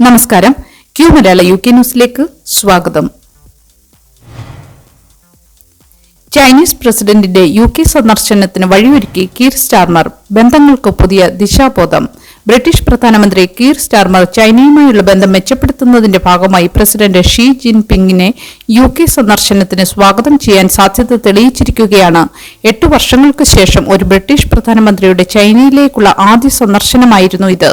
നമസ്കാരം. ക്യൂ മലയാള UK ന്യൂസിലേക്ക് സ്വാഗതം. ചൈനീസ് പ്രസിഡന്റിന്റെ UK സന്ദർശനത്തിന് വഴിയൊരുക്കി കീർ സ്റ്റാർമർ. ബന്ധങ്ങൾക്ക് പുതിയ ദിശാബോധം. ബ്രിട്ടീഷ് പ്രധാനമന്ത്രി കീർ സ്റ്റാർമർ ചൈനയുമായുള്ള ബന്ധം മെച്ചപ്പെടുത്തുന്നതിന്റെ ഭാഗമായി പ്രസിഡന്റ് ഷീ ജിൻപിങ്ങിനെ UK സന്ദർശനത്തിന് സ്വാഗതം ചെയ്യാൻ സാധ്യത തെളിയിച്ചിരിക്കുകയാണ്. 8 വർഷങ്ങൾക്ക് ശേഷം ഒരു ബ്രിട്ടീഷ് പ്രധാനമന്ത്രിയുടെ ചൈനയിലേക്കുള്ള ആദ്യ സന്ദർശനമായിരുന്നു ഇത്.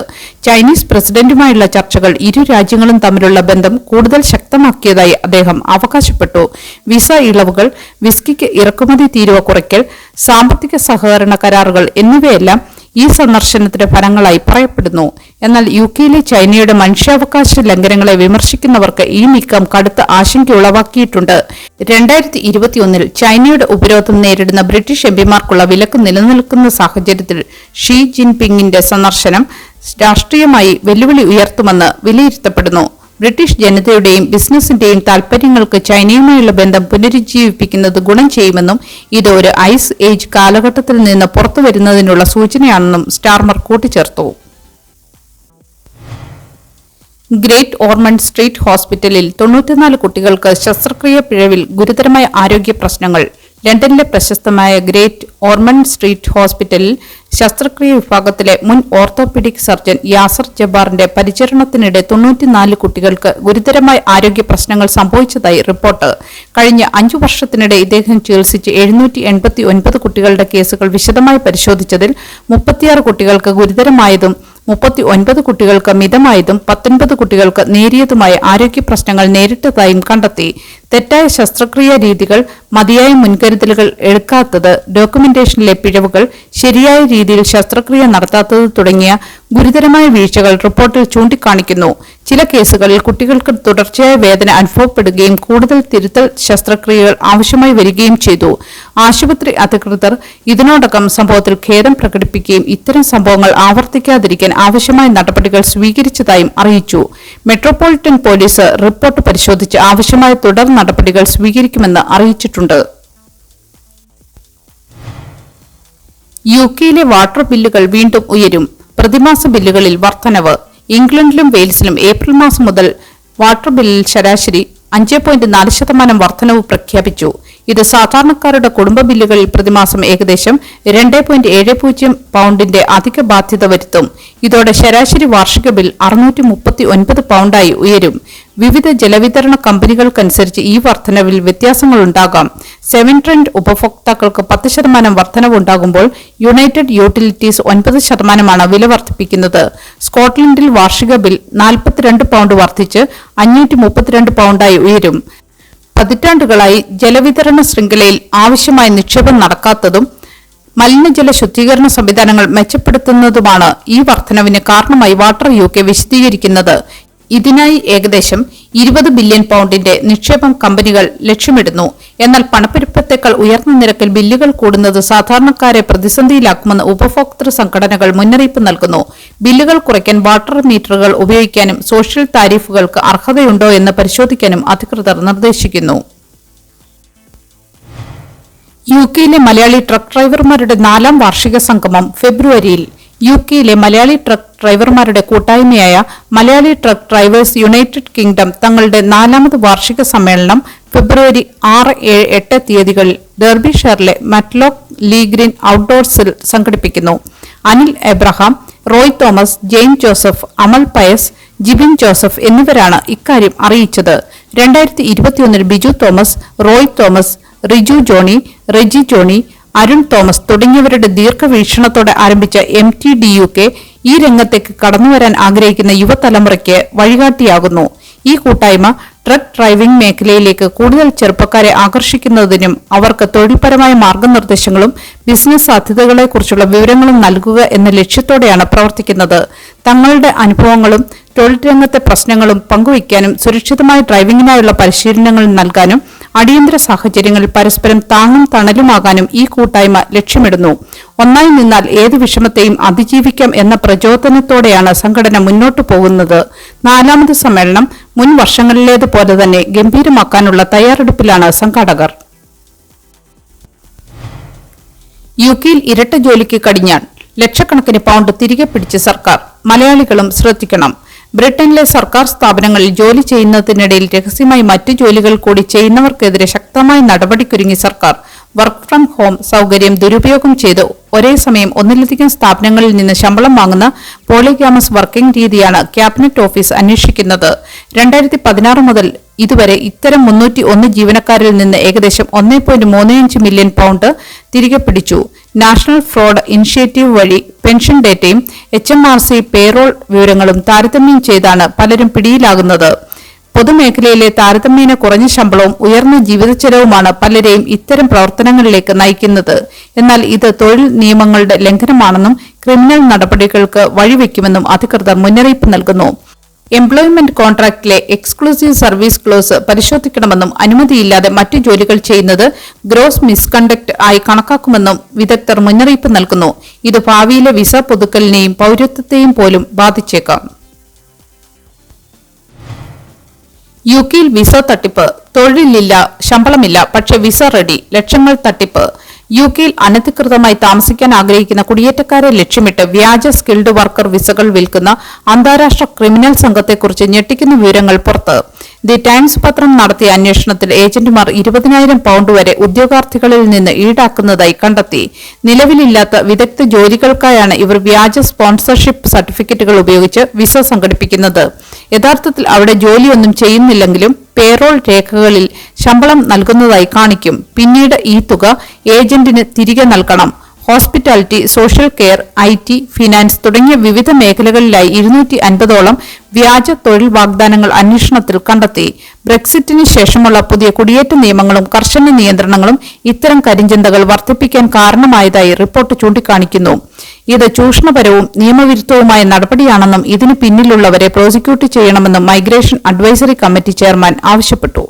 ചൈനീസ് പ്രസിഡന്റുമായുള്ള ചർച്ചകൾ ഇരു രാജ്യങ്ങളും തമ്മിലുള്ള ബന്ധം കൂടുതൽ ശക്തമാക്കിയതായി അദ്ദേഹം അവകാശപ്പെട്ടു. വിസ ഇളവുകൾ, വിസ്കിക്ക് ഇറക്കുമതി തീരുവ കുറയ്ക്കൽ, സാമ്പത്തിക സഹകരണ കരാറുകൾ എന്നിവയെല്ലാം ഈ സന്ദർശനത്തിന്റെ ഫലങ്ങളായി പറയപ്പെടുന്നു. എന്നാൽ UKയിലെ ചൈനയുടെ മനുഷ്യാവകാശ ലംഘനങ്ങളെ വിമർശിക്കുന്നവർക്ക് ഈ നീക്കം കടുത്ത ആശങ്ക ഉളവാക്കിയിട്ടുണ്ട്. 2021 ചൈനയുടെ ഉപരോധം നേരിടുന്ന ബ്രിട്ടീഷ് എംപിമാർക്കുള്ള വിലക്ക് നിലനിൽക്കുന്ന സാഹചര്യത്തിൽ ഷീ ജിൻപിങ്ങിന്റെ സന്ദർശനം രാഷ്ട്രീയമായി വെല്ലുവിളി ഉയർത്തുമെന്ന് വിലയിരുത്തപ്പെടുന്നു. ബ്രിട്ടീഷ് ജനതയുടെയും ബിസിനസിന്റെയും താൽപര്യങ്ങൾക്ക് ചൈനയുമായുള്ള ബന്ധം പുനരുജ്ജീവിപ്പിക്കുന്നത് ഗുണം ചെയ്യുമെന്നും ഇത് ഒരു ഐസ് ഏജ് കാലഘട്ടത്തിൽ നിന്ന് പുറത്തുവരുന്നതിനുള്ള സൂചനയാണെന്നും സ്റ്റാർമർ കൂട്ടിച്ചേർത്തു. ഗ്രേറ്റ് ഓർമണ്ട് സ്ട്രീറ്റ് ഹോസ്പിറ്റലിൽ 94 കുട്ടികൾക്ക് ശസ്ത്രക്രിയ പിഴവിൽ ഗുരുതരമായ ആരോഗ്യ പ്രശ്നങ്ങൾ. ലണ്ടനിലെ പ്രശസ്തമായ ഗ്രേറ്റ് ഓർമണ്ട് സ്ട്രീറ്റ് ഹോസ്പിറ്റലിൽ ശസ്ത്രക്രിയ വിഭാഗത്തിലെ മുൻ ഓർത്തോപീഡിക് സർജൻ യാസർ ജബ്ബാറിന്റെ പരിചരണത്തിനിടെ 94 കുട്ടികൾക്ക് ഗുരുതരമായ ആരോഗ്യ പ്രശ്നങ്ങൾ സംഭവിച്ചതായി റിപ്പോർട്ട്. കഴിഞ്ഞ 5 വർഷത്തിനിടെ ഇദ്ദേഹം ചികിത്സിച്ച് 789 കുട്ടികളുടെ കേസുകൾ വിശദമായി പരിശോധിച്ചതിൽ 36 കുട്ടികൾക്ക് ഗുരുതരമായതും 39 കുട്ടികൾക്ക് മിതമായതും 19 കുട്ടികൾക്ക് നേരിയതുമായ ആരോഗ്യ പ്രശ്നങ്ങൾ നേരിട്ടതായും കണ്ടെത്തി. തെറ്റായ ശസ്ത്രക്രിയാ രീതികൾ, മതിയായ മുൻകരുതലുകൾ എടുക്കാത്തത്, ഡോക്യുമെന്റേഷനിലെ പിഴവുകൾ, ശരിയായ രീതിയിൽ ശസ്ത്രക്രിയ നടത്താത്തത് തുടങ്ങിയ ഗുരുതരമായ വീഴ്ചകൾ റിപ്പോർട്ടിൽ ചൂണ്ടിക്കാണിക്കുന്നു. ചില കേസുകളിൽ കുട്ടികൾക്ക് തുടർച്ചയായ വേദന അനുഭവപ്പെടുകയും കൂടുതൽ തിരുത്തൽ ശസ്ത്രക്രിയകൾ ആവശ്യമായി വരികയും ചെയ്തു. ആശുപത്രി അധികൃതർ ഇതിനോടകം സംഭവത്തിൽ ഖേദം പ്രകടിപ്പിക്കുകയും ഇത്തരം സംഭവങ്ങൾ ആവർത്തിക്കാതിരിക്കാൻ ആവശ്യമായ നടപടികൾ സ്വീകരിച്ചതായും അറിയിച്ചു. മെട്രോപൊളിറ്റൻ പോലീസ് റിപ്പോർട്ട് പരിശോധിച്ച് ആവശ്യമായ തുടർ നടപടികൾ സ്വീകരിക്കുമെന്ന് അറിയിച്ചിട്ടുണ്ട്. UKയിലെ വാട്ടർ ബില്ലുകൾ വീണ്ടും ഉയരും. പ്രതിമാസ ബില്ലുകളിൽ വർധനവ്. ഇംഗ്ലണ്ടിലും വെയിൽസിലും ഏപ്രിൽ മാസം മുതൽ വാട്ടർ ബില്ലിൽ ശരാശരി 5.4% വർധനവ് പ്രഖ്യാപിച്ചു. ഇത് സാധാരണക്കാരുടെ കുടുംബ ബില്ലുകളിൽ പ്രതിമാസം ഏകദേശം 2.70 പൗണ്ടിന്റെ അധിക ബാധ്യത വരുത്തും. ഇതോടെ ശരാശരി വാർഷിക ബിൽ 639 പൗണ്ടായി ഉയരും. വിവിധ ജലവിതരണ കമ്പനികൾക്കനുസരിച്ച് ഈ വർധനവിൽ വ്യത്യാസങ്ങളുണ്ടാകാം. സെവൻ ട്രെൻഡ് ഉപഭോക്താക്കൾക്ക് 10% വർധനവുണ്ടാകുമ്പോൾ യുണൈറ്റഡ് യൂട്ടിലിറ്റീസ് 9% വില വർദ്ധിപ്പിക്കുന്നത്. സ്കോട്ട്ലൻഡിൽ വാർഷിക ബിൽ 42 പൗണ്ട് വർദ്ധിച്ച് 532 പൗണ്ടായി ഉയരും. പതിറ്റാണ്ടുകളായി ജലവിതരണ ശൃംഖലയിൽ ആവശ്യമായ നിക്ഷേപം നടക്കാത്തതും മലിനജല ശുദ്ധീകരണ സംവിധാനങ്ങൾ മെച്ചപ്പെടുത്തുന്നതുമാണ് ഈ വർധനവിന് കാരണമായി വാട്ടർ UK വിശദീകരിക്കുന്നത്. ഇതിനായി ഏകദേശം 20 ബില്യൺ പൗണ്ടിന്റെ നിക്ഷേപം കമ്പനികൾ ലക്ഷ്യമിടുന്നു. എന്നാൽ പണപ്പെരുപ്പത്തേക്കാൾ ഉയർന്ന നിരക്കിൽ ബില്ലുകൾ കൂടുന്നത് സാധാരണക്കാരെ പ്രതിസന്ധിയിലാക്കുമെന്ന് ഉപഭോക്തൃ സംഘടനകൾ മുന്നറിയിപ്പ് നൽകുന്നു. ബില്ലുകൾ കുറയ്ക്കാൻ വാട്ടർ മീറ്ററുകൾ ഉപയോഗിക്കാനും സോഷ്യൽ താരിഫുകൾക്ക് അർഹതയുണ്ടോ എന്ന് പരിശോധിക്കാനും അധികൃതർ നിർദ്ദേശിക്കുന്നു. UKയിലെ മലയാളി ട്രക്ക് ഡ്രൈവർമാരുടെ 4ാം വാർഷിക സംഗമം ഫെബ്രുവരിയിൽ. UKയിലെ മലയാളി ട്രക്ക് ഡ്രൈവർമാരുടെ കൂട്ടായ്മയായ Malayali truck drivers United kingdom തങ്ങളുടെ 4ാമത് വാർഷിക സമ്മേളനം ഫെബ്രുവരി 6, 7, 8 തീയതികളിൽ ഡെർബിഷയറിലെ മറ്റ്ലോക്ക് ലീഗ്രീൻ ഔട്ട്ഡോർസിൽ സംഘടിപ്പിക്കുന്നു. അനിൽ എബ്രഹാം, റോയ് തോമസ്, ജെയിൻ ജോസഫ്, അമൽ പയസ്, ജിബിൻ ജോസഫ് എന്നിവരാണ് ഇക്കാര്യം അറിയിച്ചത്. 2021 ബിജു തോമസ്, റോയ് തോമസ്, റിജു ജോണി, റെജി ജോണി, അരുൺ തോമസ് തുടങ്ങിയവരുടെ ദീർഘവീക്ഷണത്തോടെ ആരംഭിച്ച MTDUK ഈ രംഗത്തേക്ക് കടന്നുവരാൻ ആഗ്രഹിക്കുന്ന യുവതലമുറയ്ക്ക് വഴികാട്ടിയാകുന്നു. ഈ കൂട്ടായ്മ ട്രക്ക് ഡ്രൈവിംഗ് മേഖലയിലേക്ക് കൂടുതൽ ചെറുപ്പക്കാരെ ആകർഷിക്കുന്നതിനും അവർക്ക് തൊഴിൽപരമായ മാർഗനിർദ്ദേശങ്ങളും ബിസിനസ് സാധ്യതകളെക്കുറിച്ചുള്ള വിവരങ്ങളും നൽകുക എന്ന ലക്ഷ്യത്തോടെയാണ് പ്രവർത്തിക്കുന്നത്. തങ്ങളുടെ അനുഭവങ്ങളും തൊഴിൽ രംഗത്തെ പ്രശ്നങ്ങളും പങ്കുവയ്ക്കാനും സുരക്ഷിതമായ ഡ്രൈവിംഗിനായുള്ള പരിശീലനങ്ങൾ നൽകാനും അടിയന്തര സാഹചര്യങ്ങളിൽ പരസ്പരം താങ്ങും തണലുമാകാനും ഈ കൂട്ടായ്മ ലക്ഷ്യമിടുന്നു. ഒന്നായി നിന്നാൽ ഏത് വിഷമത്തെയും അതിജീവിക്കാം എന്ന പ്രചോദനത്തോടെയാണ് സംഘടന മുന്നോട്ടു പോകുന്നത്. 4ാമത് സമ്മേളനം മുൻ വർഷങ്ങളിലേതുപോലെ തന്നെ ഗംഭീരമാക്കാനുള്ള തയ്യാറെടുപ്പിലാണ് സംഘാടകർ. UKയിൽ ഇരട്ട ജോലിക്ക് കടിഞ്ഞാൺ. ലക്ഷക്കണക്കിന് പൗണ്ട് തിരികെ പിടിച്ച് സർക്കാർ. മലയാളികളും ശ്രദ്ധിക്കണം. ബ്രിട്ടനിലെ സർക്കാർ സ്ഥാപനങ്ങളിൽ ജോലി ചെയ്യുന്നതിനിടയിൽ രഹസ്യമായി മറ്റു ജോലികൾ കൂടി ചെയ്യുന്നവർക്കെതിരെ ശക്തമായ നടപടിക്കൊരുങ്ങി സർക്കാർ. വർക്ക് ഫ്രം ഹോം സൗകര്യം ദുരുപയോഗം ചെയ്ത് ഒരേ സമയം ഒന്നിലധികം സ്ഥാപനങ്ങളിൽ നിന്ന് ശമ്പളം വാങ്ങുന്ന പോളിഗ്യാമസ് വർക്കിംഗ് രീതിയാണ് ക്യാബിനറ്റ് ഓഫീസ് അന്വേഷിക്കുന്നത്. 2016 മുതൽ ഇതുവരെ ഇത്തരം 301 ജീവനക്കാരിൽ നിന്ന് ഏകദേശം 1.35 മില്യൺ പൗണ്ട് തിരികെ പിടിച്ചു. നാഷണൽ ഫ്രോഡ് ഇനിഷ്യേറ്റീവ് വഴി പെൻഷൻ ഡേറ്റയും HMRC പേറോൾ വിവരങ്ങളും താരതമ്യം ചെയ്താണ് പലരും പിടിയിലാകുന്നത്. പൊതുമേഖലയിലെ താരതമ്യേന കുറഞ്ഞ ശമ്പളവും ഉയർന്ന ജീവിതച്ചെലവുമാണ് പലരെയും ഇത്തരം പ്രവർത്തനങ്ങളിലേക്ക് നയിക്കുന്നത്. എന്നാൽ ഇത് തൊഴിൽ നിയമങ്ങളുടെ ലംഘനമാണെന്നും ക്രിമിനൽ നടപടികൾക്ക് വഴിവെക്കുമെന്നും അധികൃതർ മുന്നറിയിപ്പ് നൽകുന്നു. എംപ്ലോയ്മെന്റ് കോൺട്രാക്റ്റിലെ എക്സ്ക്ലൂസീവ് സർവീസ് ക്ലോസ് പരിശോധിക്കണമെന്നും അനുമതിയില്ലാതെ മറ്റു ജോലികൾ ചെയ്യുന്നത് ഗ്രോസ് മിസ്കണ്ടക്ട് ആയി കണക്കാക്കുമെന്നും വിദഗ്ധർ മുന്നറിയിപ്പ് നൽകുന്നു. ഇത് ഭാവിയിലെ വിസ പുതുക്കലിനെയും പൌരത്വത്തെയും പോലും ബാധിച്ചേക്കാം. യുകെയിൽ വിസ തട്ടിപ്പ്. തൊഴിലില്ല, ശമ്പളമില്ല, പക്ഷേ വിസ റെഡി. ലക്ഷങ്ങൾ തട്ടിപ്പ്. യുകെയിൽ അനധികൃതമായി താമസിക്കാൻ ആഗ്രഹിക്കുന്ന കുടിയേറ്റക്കാരെ ലക്ഷ്യമിട്ട് വ്യാജ സ്കിൽഡ് വർക്കർ വിസകൾ വിൽക്കുന്ന അന്താരാഷ്ട്ര ക്രിമിനൽ സംഘത്തെക്കുറിച്ച് ഞെട്ടിക്കുന്ന വിവരങ്ങൾ പുറത്ത്. ദി ടൈംസ് പത്രം നടത്തിയ അന്വേഷണത്തിൽ ഏജന്റുമാർ 20,000 പൗണ്ട് വരെ ഉദ്യോഗാർത്ഥികളിൽ നിന്ന് ഈടാക്കുന്നതായി കണ്ടെത്തി. നിലവിലില്ലാത്ത വിദഗ്ധ ജോലികൾക്കായാണ് ഇവർ വ്യാജ സ്പോൺസർഷിപ്പ് സർട്ടിഫിക്കറ്റുകൾ ഉപയോഗിച്ച് വിസ സംഘടിപ്പിക്കുന്നത്. യഥാർത്ഥത്തിൽ അവിടെ ജോലിയൊന്നും ചെയ്യുന്നില്ലെങ്കിലും പേറോൾ രേഖകളിൽ ശമ്പളം നൽകുന്നതായി കാണിക്കും. പിന്നീട് ഈ തുക ഏജന്റിന് തിരികെ നൽകണം. Hospitality, social care, IT, finance തുടങ്ങിയ വിവിധ മേഖലകളിലായി 250ഓളം വ്യാജ തൊഴിൽ വാഗ്ദാനങ്ങൾ അന്വേഷണത്തിൽ കണ്ടെത്തി. ബ്രെക്സിറ്റിന് ശേഷമുള്ള പുതിയ കുടിയേറ്റ നിയമങ്ങളും കർശന നിയന്ത്രണങ്ങളും ഇത്തരം കരിഞ്ചന്തകൾ വർദ്ധിപ്പിക്കാൻ കാരണമായതായി റിപ്പോർട്ട് ചൂണ്ടിക്കാണിക്കുന്നു. ഇത് ചൂഷണപരവും നിയമവിരുദ്ധവുമായ നടപടിയാണെന്നും ഇതിന് പിന്നിലുള്ളവരെ പ്രോസിക്യൂട്ട് ചെയ്യണമെന്നും മൈഗ്രേഷൻ അഡ്വൈസറി കമ്മിറ്റി ചെയർമാൻ ആവശ്യപ്പെട്ടു.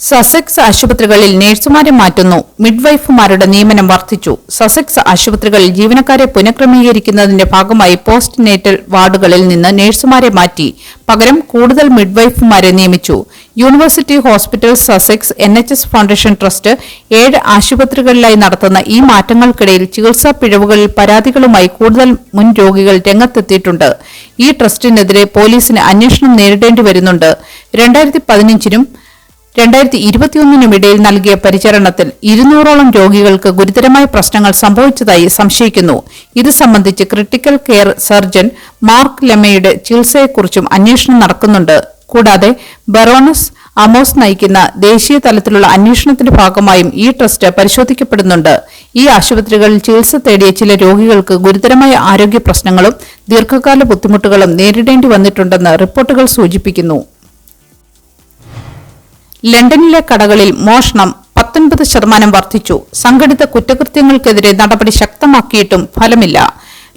സസെക്സ് ആശുപത്രികളിൽ നഴ്സുമാരെ മാറ്റുന്നു. മിഡ്വൈഫുമാരുടെ നിയമനം വർദ്ധിച്ചു. സസെക്സ് ആശുപത്രികളിൽ ജീവനക്കാരെ പുനഃക്രമീകരിക്കുന്നതിന്റെ ഭാഗമായി പോസ്റ്റ് നേറ്റൽ വാർഡുകളിൽ നിന്ന് നഴ്സുമാരെ മാറ്റി. പകരം കൂടുതൽ മിഡ്വൈഫുമാരെ നിയമിച്ചു. University hospital Sussex NHS foundation trust 7 ആശുപത്രികളിലായി നടത്തുന്ന ഈ മാറ്റങ്ങൾക്കിടയിൽ ചികിത്സാ പിഴവുകളിൽ പരാതികളുമായി കൂടുതൽ മുൻ രോഗികൾ രംഗത്തെത്തിയിട്ടുണ്ട്. ഈ ട്രസ്റ്റിനെതിരെ പോലീസിന് അന്വേഷണം നേരിടേണ്ടി വരുന്നുണ്ട്. 2015നും 2021നും ഇടയിൽ നൽകിയ പരിചരണത്തിൽ 200ഓളം രോഗികൾക്ക് ഗുരുതരമായ പ്രശ്നങ്ങൾ സംഭവിച്ചതായി സംശയിക്കുന്നു. ഇത് സംബന്ധിച്ച് ക്രിട്ടിക്കൽ കെയർ സർജൻ മാർക്ക് ലെമയുടെ ചികിത്സയെക്കുറിച്ചും അന്വേഷണം നടക്കുന്നുണ്ട്. കൂടാതെ ബറോണസ് അമോസ് നയിക്കുന്ന ദേശീയ തലത്തിലുള്ള അന്വേഷണത്തിന്റെ ഭാഗമായും ഈ ട്രസ്റ്റ് പരിശോധിക്കപ്പെടുന്നുണ്ട്. ഈ ആശുപത്രികളിൽ ചികിത്സ തേടിയ ചില രോഗികൾക്ക് ഗുരുതരമായ ആരോഗ്യ പ്രശ്നങ്ങളും ദീർഘകാല ബുദ്ധിമുട്ടുകളും നേരിടേണ്ടി വന്നിട്ടുണ്ടെന്ന് റിപ്പോർട്ടുകൾ സൂചിപ്പിക്കുന്നു. ലണ്ടനിലെ കടകളിൽ മോഷണം 19% വർദ്ധിച്ചു. സംഘടിത കുറ്റകൃത്യങ്ങൾക്കെതിരെ നടപടി ശക്തമാക്കിയിട്ടും ഫലമില്ല.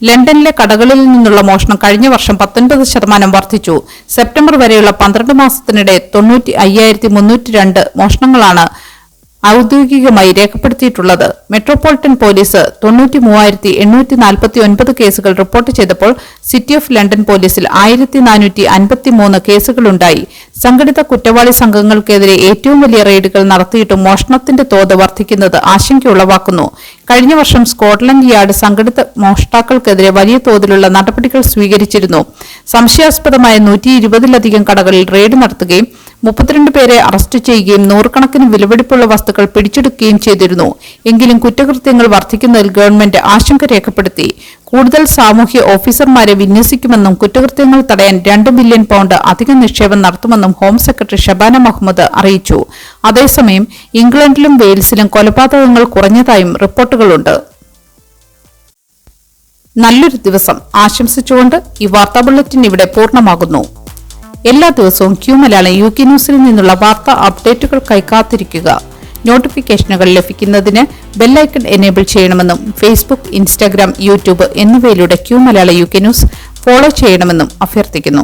ലണ്ടനിലെ കടകളിൽ നിന്നുള്ള മോഷണം കഴിഞ്ഞ വർഷം 19% വർദ്ധിച്ചു. സെപ്റ്റംബർ വരെയുള്ള 12 മാസത്തിനിടെ 95,302 മോഷണങ്ങളാണ് ഔദ്യോഗികമായി രേഖപ്പെടുത്തിയിട്ടുള്ളത്. മെട്രോപൊളിറ്റൻ പോലീസ് 93,849 കേസുകൾ റിപ്പോർട്ട് ചെയ്തപ്പോൾ സിറ്റി ഓഫ് ലണ്ടൻ പോലീസിൽ 1,453 കേസുകളുണ്ടായി. സംഘടിത കുറ്റവാളി സംഘങ്ങൾക്കെതിരെ ഏറ്റവും വലിയ റെയ്ഡുകൾ നടത്തിയിട്ടും മോഷണത്തിന്റെ തോത് വർദ്ധിക്കുന്നത് ആശങ്കയുളവാക്കുന്നു. കഴിഞ്ഞ വർഷം സ്കോട്ട്ലൻഡ് യാർഡ് സംഘടിത മോഷ്ടാക്കൾക്കെതിരെ വലിയ തോതിലുള്ള നടപടികൾ സ്വീകരിച്ചിരുന്നു. സംശയാസ്പദമായ 120ലധികം കടകളിൽ റെയ്ഡ് നടത്തുകയും 32 പേരെ അറസ്റ്റ് ചെയ്യുകയും 100കണക്കിന് വിലപിടിപ്പുള്ള വസ്തുക്കൾ പിടിച്ചെടുക്കുകയും ചെയ്തിരുന്നു. എങ്കിലും കുറ്റകൃത്യങ്ങൾ വർദ്ധിക്കുന്നതിൽ ഗവൺമെന്റ് ആശങ്ക രേഖപ്പെടുത്തി. കൂടുതൽ സാമൂഹ്യ ഓഫീസർമാരെ വിന്യസിക്കുമെന്നും കുറ്റകൃത്യങ്ങൾ തടയാൻ 2 ബില്യൺ പൗണ്ട് അധിക നിക്ഷേപം നടത്തുമെന്നും ഹോം സെക്രട്ടറി ഷബാന മുഹമ്മദ് അറിയിച്ചു. അതേസമയം ഇംഗ്ലണ്ടിലും വെയിൽസിലും കൊലപാതകങ്ങൾ കുറഞ്ഞതായും റിപ്പോർട്ടുകളുണ്ട്. നല്ലൊരു ദിവസം ആശംസിച്ചുകൊണ്ട് ഈ വാർത്താ ബുള്ളറ്റിൻ ഇവിടെ പൂർണ്ണമാകുന്നു. എല്ലാ ദിവസവും ക്യൂ മലയാളം UK ന്യൂസിൽ നിന്നുള്ള വാർത്താ അപ്ഡേറ്റുകൾക്കായി കാത്തിരിക്കുക. നോട്ടിഫിക്കേഷനുകൾ ലഭിക്കുന്നതിന് ബെല്ലൈക്കൺ എനേബിൾ ചെയ്യണമെന്നും ഫേസ്ബുക്ക്, ഇൻസ്റ്റാഗ്രാം, യൂട്യൂബ് എന്നിവയിലൂടെ Q Malayalam UK news follow ചെയ്യണമെന്നും അഭ്യർത്ഥിക്കുന്നു.